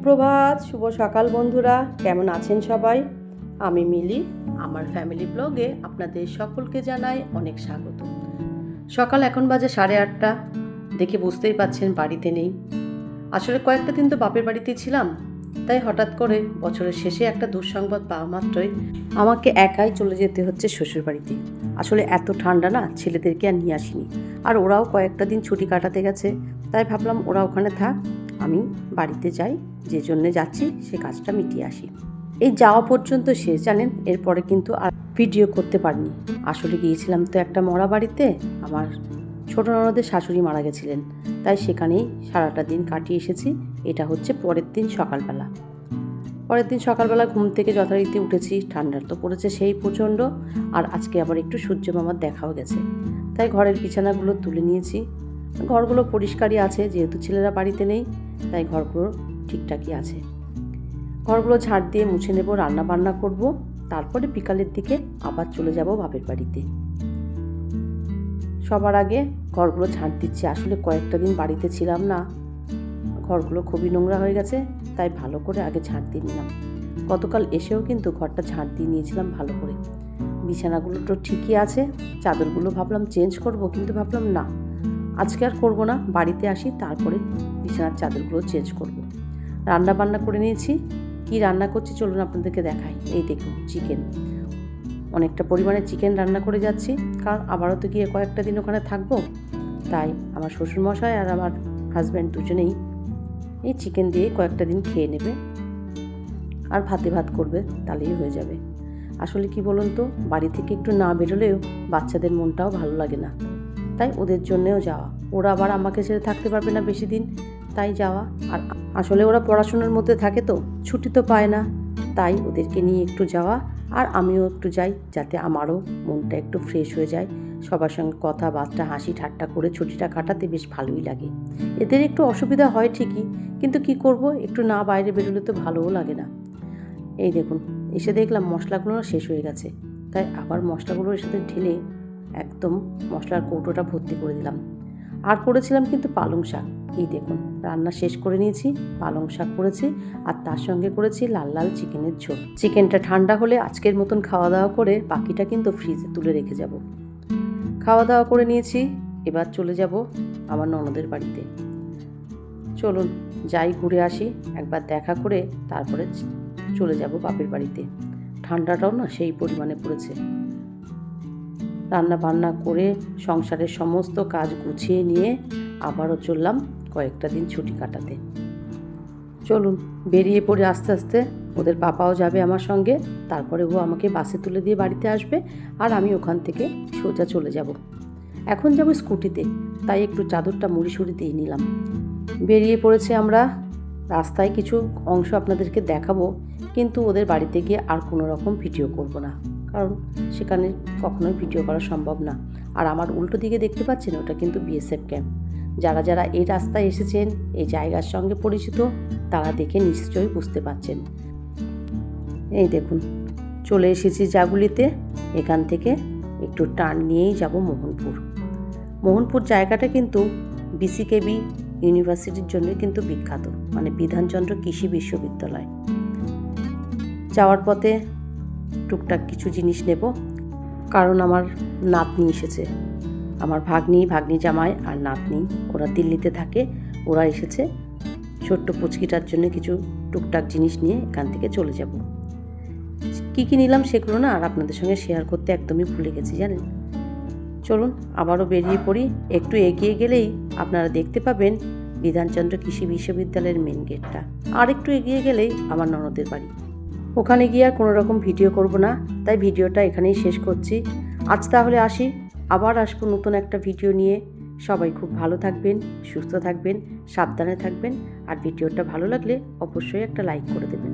সুপ্রভাত, শুভ সকাল বন্ধুরা, কেমন আছেন সবাই? আমি মিলি, আমার ফ্যামিলি ব্লগে আপনাদের সকলকে জানাই অনেক স্বাগত। সকাল এখন বাজে 8:30। দেখে বুঝতেই পাচ্ছেন বাড়িতে নেই। আসলে কয়েকটা দিন তো বাপের বাড়িতে ছিলাম, তাই হঠাৎ করে বছরের শেষে একটা দুঃসংবাদ পাওয়া মাত্রই আমাকে একাই চলে যেতে হচ্ছে শ্বশুর বাড়িতে। আসলে এত ঠান্ডা না, ছেলেদেরকে আর নিয়ে আসিনি, আর ওরাও কয়েকটা দিন ছুটি কাটাতে গেছে, তাই ভাবলাম ওরা ওখানে থাক, আমি বাড়িতে যাই, যে জন্যে যাচ্ছি সে কাজটা মিটিয়ে আসি। এই যাওয়া পর্যন্ত শেষ, জানেন, এরপরে কিন্তু আর ভিডিও করতে পারিনি। আসলে গিয়েছিলাম তো একটা মরা বাড়িতে, আমার ছোটো ননদের শাশুড়ি মারা গেছিলেন, তাই সেখানেই সারাটা দিন কাটিয়ে এসেছি। এটা হচ্ছে পরের দিন সকালবেলা ঘুম থেকে যথারীতি উঠেছি। ঠান্ডার তো পড়েছে সেই প্রচণ্ড, আর আজকে আবার একটু সূর্য মামার দেখাও গেছে, তাই ঘরের বিছানাগুলো তুলে নিয়েছি। ঘরগুলো পরিষ্কারই আছে, যেহেতু ছেলেরা বাড়িতে নেই, তাই ঘরগুলো ঠিকঠাকই আছে। ঘরগুলো ঝাড় দিয়ে মুছে নেব, রান্না বান্না করব, তারপরে বিকালের দিকে আবার চলে যাব বাপের বাড়িতে। সবার আগে ঘরগুলো ঝাড় দিচ্ছি। আসলে কয়েকটা দিন বাড়িতে ছিলাম না, ঘরগুলো খুবই নোংরা হয়ে গেছে, তাই ভালো করে আগে ঝাড় দিয়ে নিলাম। গতকাল এসেও কিন্তু ঘরটা ঝাড় দিয়ে নিয়েছিলাম ভালো করে। বিছানাগুলো তো ঠিকই আছে, চাদরগুলো ভাবলাম চেঞ্জ করব, কিন্তু ভাবলাম না, আজকে আর করবো না, বাড়িতে আসি তারপরে বিছানার চাদরগুলো চেঞ্জ করব। রান্না বান্না করে নিয়েছি। কি রান্না করছি চলুন আপনাদেরকে দেখাই। এই দেখুন, চিকেন, অনেকটা পরিমাণে চিকেন রান্না করে যাচ্ছি, কারণ আবারও তো গিয়ে কয়েকটা দিন ওখানে থাকবো, তাই আমার শ্বশুরমশাই আর আমার হাজব্যান্ড দুজনেই এই চিকেন দিয়ে কয়েকটা দিন খেয়ে নেবে, আর ভাতে ভাত করবে, তাহলেই হয়ে যাবে। আসলে কি বলুন তো, বাড়ি থেকে একটু না বেরোলেও বাচ্চাদের মনটাও ভালো লাগে না, তাই ওদের জন্যেও যাওয়া। ওরা আবার আমাকে ছেড়ে থাকতে পারবে না বেশি দিন, তাই যাওয়া। আর আসলে ওরা পড়াশোনার মধ্যে থাকে তো, ছুটি তো পায় না, তাই ওদেরকে নিয়ে একটু যাওয়া, আর আমিও একটু যাই, যাতে আমারও মনটা একটু ফ্রেশ হয়ে যায়। সবার সঙ্গে কথাবার্তা হাসি ঠাট্টা করে ছুটিটা কাটাতে বেশ ভালোই লাগে। এদের একটু অসুবিধা হয় ঠিকই, কিন্তু কি করব, একটু না বাইরে বেরোলে তো ভালোও লাগে না। এই দেখুন, এসে দেখলাম মশলাগুলো শেষ হয়ে গেছে, তাই আবার মশলাগুলো এর সাথে ঢেলে একদম মশলার কৌটোটা ভর্তি করে দিলাম। আর করেছিলাম কিন্তু পালং শাক। এই দেখুন, রান্না শেষ করে নিয়েছি, পালং শাক করেছি, আর তার সঙ্গে করেছি লাল লাল চিকেনের ঝোল। চিকেনটা ঠান্ডা হলে আজকের মতন খাওয়া দাওয়া করে বাকিটা কিন্তু ফ্রিজে তুলে রেখে যাব। খাওয়া দাওয়া করে নিয়েছি, এবার চলে যাব আমার ননদের বাড়িতে। চলুন যাই, ঘুরে আসি, একবার দেখা করে তারপরে চলে যাব বাপের বাড়িতে। ঠান্ডাটাও না সেই পরিমাণে পড়েছে। রান্না বান্না করে সংসারের সমস্ত কাজ গুছিয়ে নিয়ে আবারও চললাম কয়েকটা দিন ছুটি কাটাতে। চলুন বেরিয়ে পড়ে আস্তে আস্তে, ওদের পাপাও যাবে আমার সঙ্গে, তারপরে ও আমাকে বাসে তুলে দিয়ে বাড়িতে আসবে, আর আমি ওখান থেকে সোজা চলে যাব। এখন যাব স্কুটিতে, তাই একটু চাদরটা মুড়ি দিয়ে নিলাম। বেরিয়ে পড়েছে আমরা। রাস্তায় কিছু অংশ আপনাদেরকে দেখাবো, কিন্তু ওদের বাড়িতে গিয়ে আর কোনো রকম ভিডিও করব না, কারণ সেখানে কখনোই ভিডিও করা সম্ভব না। আর আমার উল্টো দিকে দেখতে পাচ্ছেন, ওটা কিন্তু বিএসএফ ক্যাম্প। যারা যারা এই রাস্তায় এসেছেন, এই জায়গার সঙ্গে পরিচিত, তারা দেখে নিশ্চয়ই বুঝতে পারছেন। এই দেখুন, চলে এসেছি জাগুলিতে। এখান থেকে একটু টার্ন নিয়েই যাব মোহনপুর জায়গাটা কিন্তু বিসিকেবি ইউনিভার্সিটির জন্য কিন্তু বিখ্যাত, মানে বিধানচন্দ্র কৃষি বিশ্ববিদ্যালয়। যাওয়ার পথে টুকটাক কিছু জিনিস নেব, কারণ আমার নাতনি এসেছে, আমার ভাগ্নি জামাই আর নাতনি, ওরা দিল্লিতে থাকে, ওরা এসেছে। ছোট্ট পুচকিটার জন্য কিছু টুকটাক জিনিস নিয়ে এখান থেকে চলে যাব। কী নিলাম সেগুলো না আর আপনাদের সঙ্গে শেয়ার করতে একদমই ভুলে গেছি, জানেন। চলুন আবারও বেরিয়ে পড়ি। একটু এগিয়ে গেলেই আপনারা দেখতে পাবেন বিধানচন্দ্র কৃষি বিশ্ববিদ্যালয়ের মেন গেটটা, আর একটু এগিয়ে গেলেই আমার ননদের বাড়ি। ওখানে গিয়ে আর কোনো রকম ভিডিও করব না, তাই ভিডিওটা এখানেই শেষ করছি। আজ তাহলে আসি, আবার আসবো নতুন একটা ভিডিও নিয়ে। সবাই খুব ভালো থাকবেন, সুস্থ থাকবেন, সাবধানে থাকবেন, আর ভিডিওটা ভালো লাগলে অবশ্যই একটা লাইক করে দেবেন।